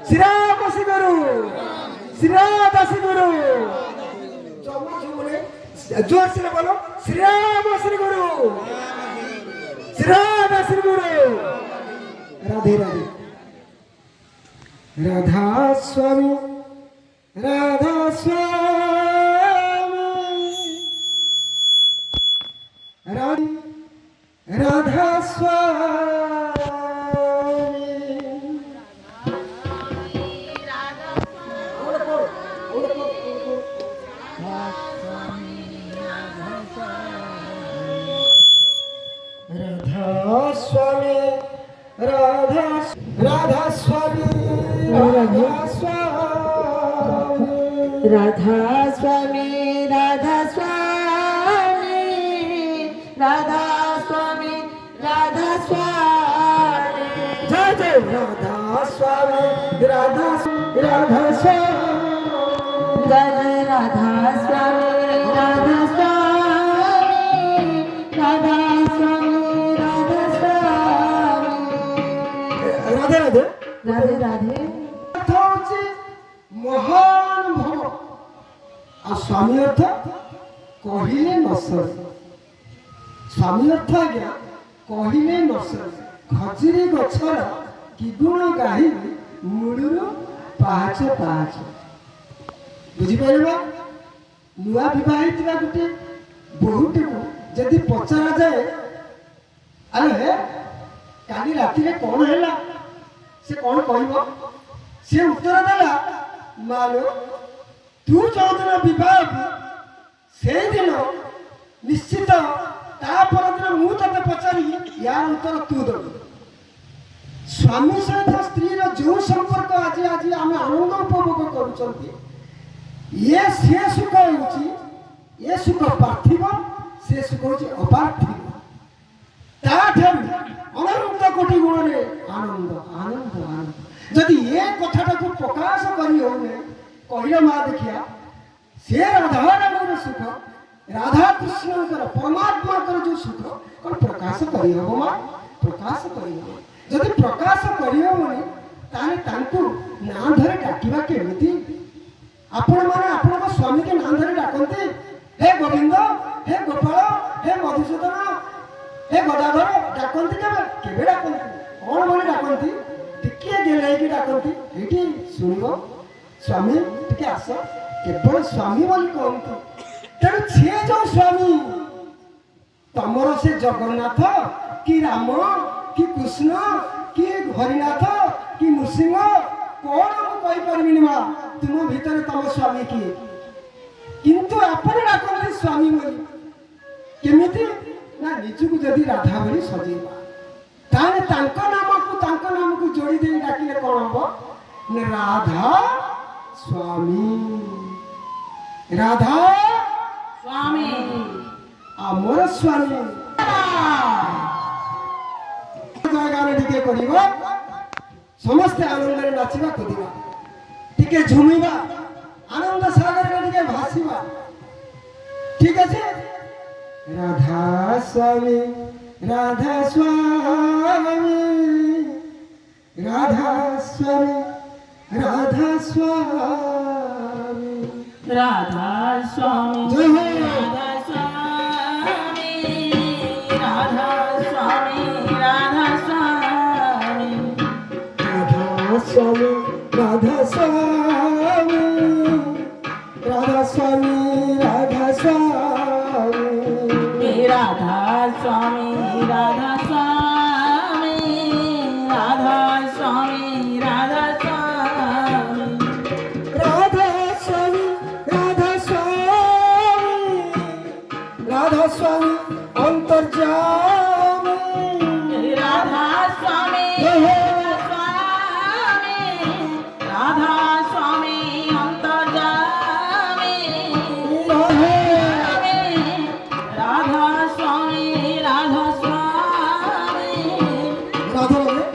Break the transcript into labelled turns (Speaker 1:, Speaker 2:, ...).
Speaker 1: শ্রীরামসি গুরু শ্রীরামদাসী গুরু जोर से बोलो श्री राम श्री गुरु श्री राम श्री गुरु राधे राधे राधा स्वामी राधा स्वामी राधा स्वामी स्वामी राधा राधा स्वामी राधा स्वामी
Speaker 2: राधा स्वामी राधा स्वामी राधा स्वामी राधा स्वामी
Speaker 1: जय जय राधा स्वामी राधा राधा स्वामी
Speaker 2: जय जय राधा स्वामी राधा स्वामी राधा स्वामी राधा स्वामी
Speaker 1: राधे राधे
Speaker 2: राधे राधे
Speaker 1: अर्थ होची महान भव आ स्वामी अर्थ कहिले न सर स्वामी अर्थ आज्ञा कहिले न सर खजुरी गछर कि गुण गाही मुड़ू पाँच पाँच बुझी पारिबा नुआ विवाहित गोटे बहुटी को जदि पचरा जाए अरे काली राति रे कौन हैला से कौन कहबो से उत्तर देला मालो तू जो दिन विवाह से दिन निश्चित ता पर दिन मु तते पचारि यार उत्तर तू दबु स्वामी सहित स्त्री रो जो संपर्क आज आज आम आनंद उपभोग करूचंती ये से सुख होची ये सुख पार्थिव से सुख होची अपार्थिव ताठर अनंत कोटि गुण रे आनंद आनंद आनंद जदि ये कथाटा को प्रकाश करी होने कहिला मा देखिया से राधा राम सुख राधा कृष्ण परमात्मा जो सुख कौन प्रकाश करी हो मा प्रकाश करी हो जदि प्रकाश करी होनी ताने तांकु ना धरे डाकिबा केमिति आपण माने आपण स्वामी के नाम धरे डाकंती हे गोविंद हे गोपाल हे मधुसूदन हे गदाधर डाकंती केबे डाकंती कौन माने डाकंती टिके गेले कि डाकंती एठी सुनिबो स्वामी टिके आस केवल स्वामी बोली कहंती तेणु छे जो स्वामी तमर से जगन्नाथ कि राम कि कृष्ण कि हरिनाथ कि नृसिंह कौन कही पार्बिनी माँ तुम भीतर तम स्वामी किए किंतु आपण डाकती स्वामी बोली केमिति ना निजକୁ जदि राधा बोली सजेबा ताने तांको नाम को जोड़ी दे डाकिले कोन हबो ने राधा स्वामी आमर स्वामी गाने टिके करिबा समस्त आनंद रे नाचिबा कदिबा टिके झुमिबा आनंद सागर रे टिके भासिबा ठीक আছে राधा स्वामी राधा स्वामी राधा स्वामी राधा स्वामी
Speaker 2: राधा स्वामी
Speaker 1: जय हो
Speaker 2: राधा स्वामी राधा स्वामी राधा स्वामी
Speaker 1: राधा स्वामी राधा स्वामी राधा स्वामी राधा स्वामी
Speaker 2: राधा स्वामी राधा स्वामी राधा स्वामी राधा स्वामी
Speaker 1: राधा स्वामी राधा स्वामी राधा स्वामी अंतर्जामी
Speaker 2: राधा स्वामी राधा स्वामी अंतर्जामी राधा स्वामी राधा स्वामी
Speaker 1: राधा